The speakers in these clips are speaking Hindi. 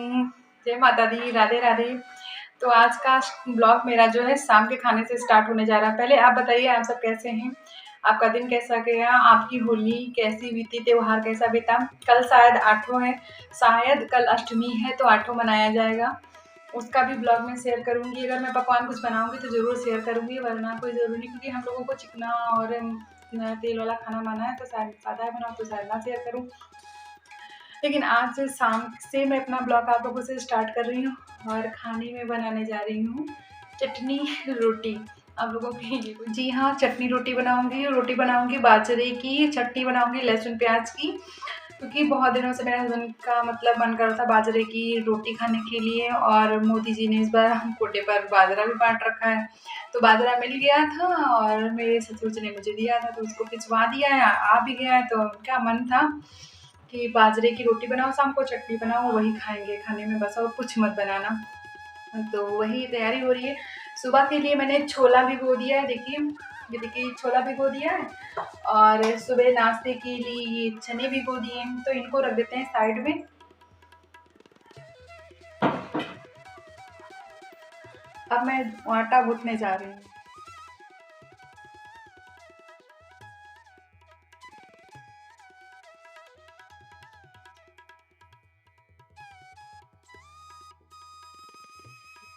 सिंह, जय माता दी, राधे राधे। तो आज का ब्लॉग मेरा जो है शाम के खाने से स्टार्ट होने जा रहा है। पहले आप बताइए आप सब कैसे हैं, आपका दिन कैसा गया, आपकी होली कैसी बीती, त्योहार कैसा बीता। कल शायद आठों है, शायद कल अष्टमी है तो आठों मनाया जाएगा। उसका भी ब्लॉग में शेयर करूँगी। अगर मैं पकवान कुछ बनाऊँगी तो ज़रूर शेयर करूँगी, वरना कोई ज़रूरी नहीं, क्योंकि हम लोगों को चिकना और तेल वाला खाना बनाना है तो शायद सादा बनाऊँ तो शायद ना शेयर करूँ। लेकिन आज शाम से मैं अपना ब्लॉग आप लोगों से स्टार्ट कर रही हूँ और खाने में बनाने जा रही हूँ चटनी रोटी आप लोगों के लिए। जी हाँ, चटनी रोटी बनाऊँगी, रोटी बनाऊँगी बाजरे की, चटनी बनाऊँगी लहसुन प्याज की, क्योंकि बहुत दिनों से मेरे हस्बैंड का मतलब मन कर रहा था बाजरे की रोटी खाने के लिए, और मोदी जी ने इस बार हम कोटे पर बाजरा भी बांट रखा है, तो बाजरा मिल गया था और मेरे ससुर जी ने मुझे दिया था तो उसको भिजवा दिया है, आ भी गया है। तो उनका मन था कि बाजरे की रोटी बनाओ, शाम को चटनी बनाओ, वही खाएंगे खाने में बस, और कुछ मत बनाना। तो वही तैयारी हो रही है। सुबह के लिए मैंने छोला भिगो दिया है, देखिए ये देखिए छोला भिगो दिया है, और सुबह नाश्ते के लिए ये चने भिगो दिए हैं, तो इनको रख देते हैं साइड में। अब मैं आटा गूंथने जा रही हूँ।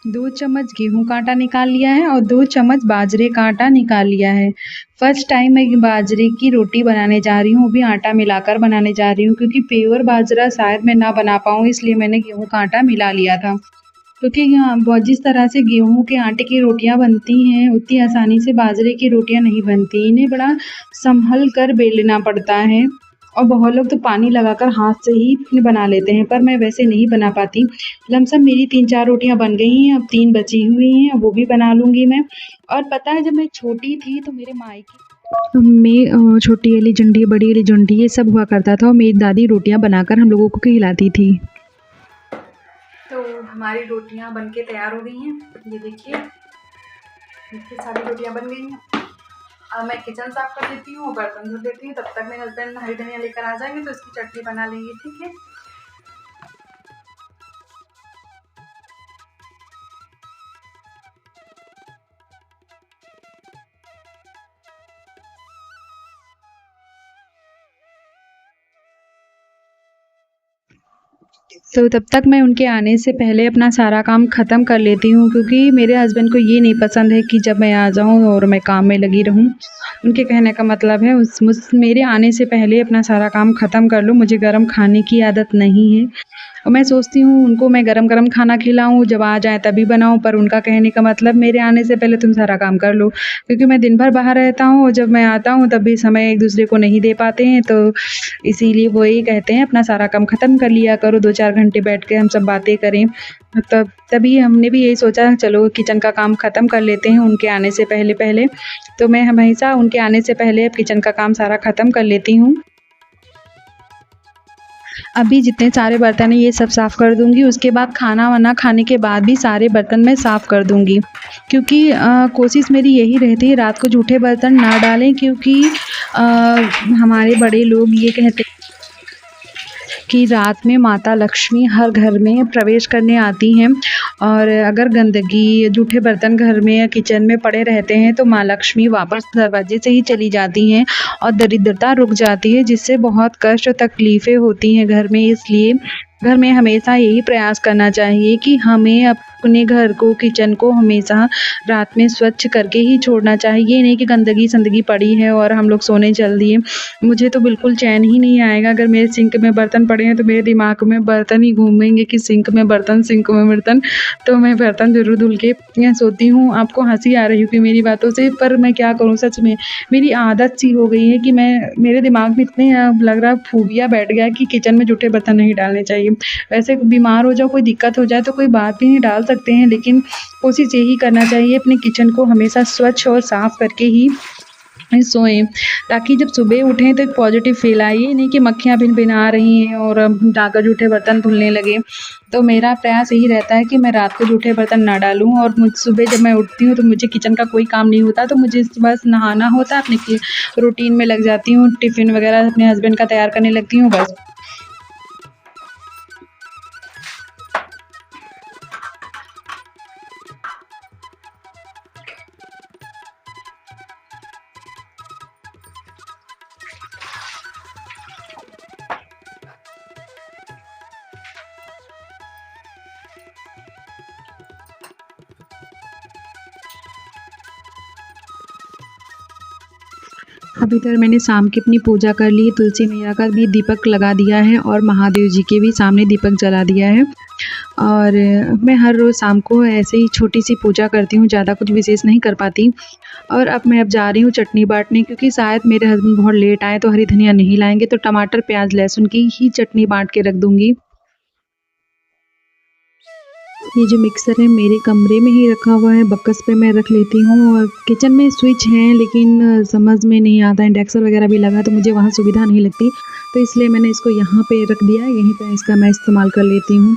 दो चम्मच गेहूं का आटा निकाल लिया है और 2 चम्मच बाजरे का आटा निकाल लिया है। फर्स्ट टाइम मैं बाजरे की रोटी बनाने जा रही हूँ, वो भी आटा मिलाकर बनाने जा रही हूँ, क्योंकि प्योर बाजरा शायद मैं ना बना पाऊँ, इसलिए मैंने गेहूं का आटा मिला लिया था। क्योंकि यहाँ जिस तरह से गेहूं के आटे की रोटियां बनती हैं उतनी आसानी से बाजरे की रोटियां नहीं बनती, इन्हें बड़ा संभल कर बेलना पड़ता है, और बहुत लोग तो पानी लगाकर हाथ से ही बना लेते हैं, पर मैं वैसे नहीं बना पाती। लमसम मेरी 3-4 रोटियां बन गई हैं, अब 3 बची हुई हैं, वो भी बना लूँगी मैं। और पता है जब मैं छोटी थी तो मेरे मायके में छोटी वाली जुंडी, बड़ी वाली जुंडी ये सब हुआ करता था, और मेरी दादी रोटियां बनाकर हम लोगों को खिलाती थी। तो हमारी रोटियां बनके तैयार हो गई हैं, ये देखिए सारी रोटियां बन गई हैं। अब मैं किचन साफ कर देती हूँ, बर्तन धो देती हूँ, तब तक मेरे हस्बैंड हरी धनिया लेकर आ जाएंगे तो इसकी चटनी बना लेंगे, ठीक है। तो तब तक मैं उनके आने से पहले अपना सारा काम ख़त्म कर लेती हूँ, क्योंकि मेरे हस्बैंड को ये नहीं पसंद है कि जब मैं आ जाऊँ और मैं काम में लगी रहूँ। उनके कहने का मतलब है मेरे आने से पहले अपना सारा काम ख़त्म कर लो, मुझे गरम खाने की आदत नहीं है। और मैं सोचती हूँ उनको मैं गरम-गरम खाना खिलाऊँ, जब आ जाएँ तभी बनाऊँ, पर उनका कहने का मतलब मेरे आने से पहले तुम सारा काम कर लो। क्योंकि मैं दिन भर बाहर रहता हूँ और जब मैं आता हूँ तब भी समय एक-दूसरे को नहीं दे पाते हैं, तो इसीलिए वो यही कहते हैं अपना सारा काम ख़त्म कर लिया करो, 2-4 घंटे बैठ के हम सब बातें करें। तभी हमने भी यही सोचा चलो किचन का काम ख़त्म कर लेते हैं उनके आने से पहले-पहले। तो मैं हमेशा उनके आने से पहले अब किचन का काम सारा ख़त्म कर लेती हूँ। अभी जितने सारे बर्तन हैं ये सब साफ़ कर दूँगी, उसके बाद खाना-वाना खाने के बाद भी सारे बर्तन मैं साफ़ कर दूँगी। क्योंकि कोशिश मेरी यही रहती है रात को जूठे बर्तन ना डालें, क्योंकि हमारे बड़े लोग ये कहते कि रात में माता लक्ष्मी हर घर में प्रवेश करने आती हैं, और अगर गंदगी, जूठे बर्तन घर में या किचन में पड़े रहते हैं तो माँ लक्ष्मी वापस दरवाजे से ही चली जाती हैं और दरिद्रता रुक जाती है, जिससे बहुत कष्ट और तकलीफ़ें होती हैं घर में। इसलिए घर में हमेशा यही प्रयास करना चाहिए कि हमें अपने घर को, किचन को हमेशा रात में स्वच्छ करके ही छोड़ना चाहिए। ये नहीं कि गंदगी-संदगी पड़ी है और हम लोग सोने चल दिए। मुझे तो बिल्कुल चैन ही नहीं आएगा अगर मेरे सिंक में बर्तन पड़े हैं, तो मेरे दिमाग में बर्तन ही घूमेंगे कि सिंक में बर्तन, सिंक में बर्तन। तो मैं बर्तन ज़रूर धुल के सोती हूँ। आपको हँसी आ रही होगी मेरी बातों से, पर मैं क्या करूँ, सच में मेरी आदत सी हो गई है कि मेरे दिमाग में इतने लग रहा खूबिया बैठ गया है कि किचन में जूठे बर्तन नहीं डालने चाहिए। वैसे बीमार हो जाओ, कोई दिक्कत हो जाए तो कोई बात भी नहीं, डाल सकते हैं, लेकिन कोशिश यही करना चाहिए अपने किचन को हमेशा स्वच्छ और साफ़ करके ही सोएं, ताकि जब सुबह उठें तो एक पॉजिटिव फ़ील आए। ये नहीं कि मक्खियाँ भिनभिना रही हैं और जाकर जूठे बर्तन धुलने लगे। तो मेरा प्रयास यही रहता है कि मैं रात को जूठे बर्तन ना डालूँ, और सुबह जब मैं उठती हूँ तो मुझे किचन का कोई काम नहीं होता, तो मुझे बस नहाना होता है, अपने रूटीन में लग जाती हूँ, टिफ़िन वगैरह अपने हस्बैंड का तैयार करने लगती हूँ बस। अब इधर मैंने शाम की अपनी पूजा कर ली, तुलसी मैया का भी दीपक लगा दिया है और महादेव जी के भी सामने दीपक जला दिया है। और मैं हर रोज़ शाम को ऐसे ही छोटी सी पूजा करती हूँ, ज़्यादा कुछ विशेष नहीं कर पाती। और अब मैं जा रही हूँ चटनी बाँटने, क्योंकि शायद मेरे हस्बैंड बहुत लेट आए तो हरी धनिया नहीं लाएंगे, तो टमाटर प्याज लहसुन की ही चटनी बाँट के रख दूँगी। ये जो मिक्सर है मेरे कमरे में ही रखा हुआ है, बक्कस पे मैं रख लेती हूँ। और किचन में स्विच हैं, लेकिन समझ में नहीं आता, इंडक्शन वगैरह भी लगा तो मुझे वहाँ सुविधा नहीं लगती, तो इसलिए मैंने इसको यहाँ पे रख दिया, यहीं पे इसका मैं इस्तेमाल कर लेती हूँ।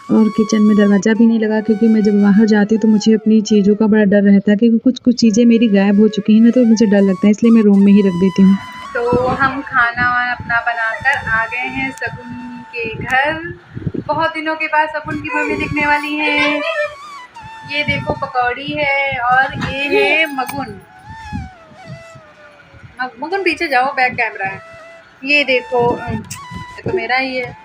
और किचन में दरवाज़ा भी नहीं लगा, क्योंकि मैं जब बाहर जाती हूँ तो मुझे अपनी चीज़ों का बड़ा डर रहता है, क्योंकि कुछ चीज़ें मेरी गायब हो चुकी हैं ना, तो मुझे डर लगता है, इसलिए मैं रूम में ही रख देती हूँ। तो हम खाना अपना बनाकर आ गए हैं शगुन के घर। बहुत दिनों के बाद शगुन की मम्मी दिखने वाली है। ये देखो पकौड़ी है और ये है मगुन। मगुन पीछे जाओ, बैक कैमरा है। ये देखो, ये तो मेरा ही है।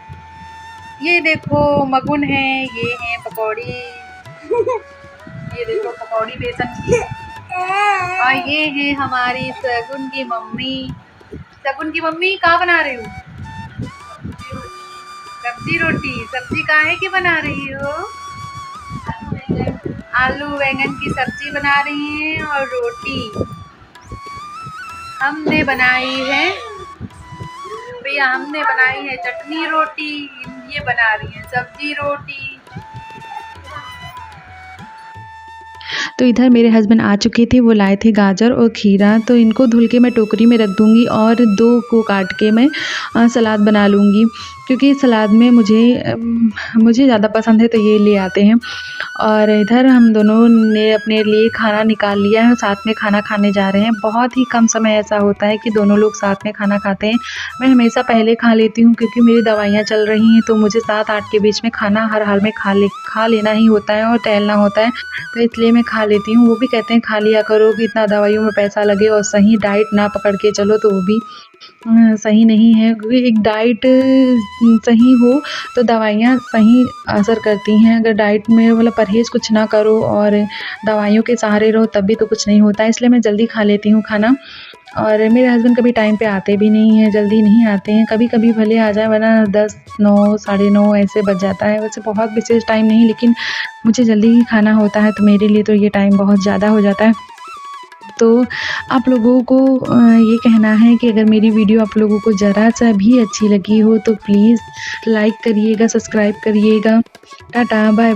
ये देखो मगुन है, ये है पकौड़ी। ये देखो पकौड़ी बेसन की। और ये है हमारी शगुन की मम्मी। शगुन की मम्मी कहाँ बना रही हो? सब्जी रोटी। सब्जी काहे की बना रही हो? आलू बैंगन की सब्जी बना रही हैं और रोटी हमने बनाई है। भैया हमने बनाई है चटनी रोटी, ये बना रही है सब्जी रोटी। तो इधर मेरे हस्बैंड आ चुके थे, वो लाए थे गाजर और खीरा, तो इनको धुल के मैं टोकरी में रख दूँगी और 2 को काट के मैं सलाद बना लूँगी, क्योंकि सलाद में मुझे ज़्यादा पसंद है, तो ये ले आते हैं। और इधर हम दोनों ने अपने लिए खाना निकाल लिया है और साथ में खाना खाने जा रहे हैं। बहुत ही कम समय ऐसा होता है कि दोनों लोग साथ में खाना खाते हैं। मैं हमेशा पहले खा लेती हूँ, क्योंकि मेरी दवाइयाँ चल रही हैं, तो मुझे 7-8 के बीच में खाना हर हाल में खा लेना ही होता है और टहलना होता है, तो इसलिए मैं खा लेती हूँ। वो भी कहते हैं खा लिया करो कि इतना दवाइयों में पैसा लगे और सही डाइट ना पकड़ के चलो, तो वो भी सही नहीं है, क्योंकि एक डाइट सही हो तो दवाइयाँ सही असर करती हैं। अगर डाइट में मतलब परहेज़ कुछ ना करो और दवाइयों के सहारे रहो, तब भी तो कुछ नहीं होता है, इसलिए मैं जल्दी खा लेती हूँ खाना। और मेरे हस्बैंड कभी टाइम पे आते भी नहीं हैं, जल्दी नहीं आते हैं, कभी-कभी भले आ जाएँ, वरना 10, 9, साढ़े 9 ऐसे बज जाता है। वैसे बहुत विशेष टाइम नहीं, लेकिन मुझे जल्दी ही खाना होता है, तो मेरे लिए तो ये टाइम बहुत ज़्यादा हो जाता है। तो आप लोगों को ये कहना है कि अगर मेरी वीडियो आप लोगों को ज़रा-सा भी अच्छी लगी हो, तो प्लीज़ लाइक करिएगा, सब्सक्राइब करिएगा। Tata, bye bye.